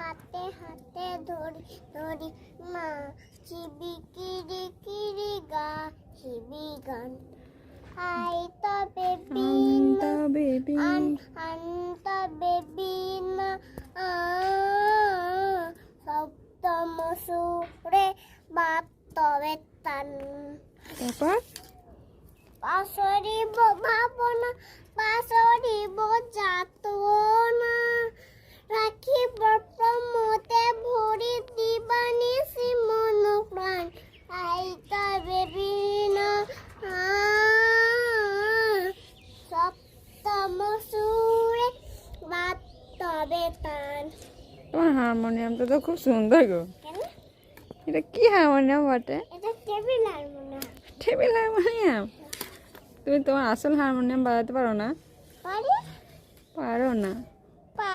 হাতে হাতে ধরি ধরি মা চিবি কিরি কিরি গা হিবি গান আই তবে আন্তা বেবি আন্তা বেবি না সপ্তম সুরে বাপ তবে তান তারপর পাশরিব ভাবনা পাশরিব যাতনা রাখিব প্রমোতে ভরি দিবানি সিমন প্রাণ আইতা বেবিনা সপ্তম সুরে বাপ তবে তান। তোমার হারমোনিয়ামটা তো খুব সুন্দর গো। কেন? এটা কি হারমোনিয়াম বটে? এটা টেবিল হারমোনিয়াম। Table harmonium? তুমি তোমার আসল হারমোনিয়াম বাজাতে পারো না? পারি? পারো না।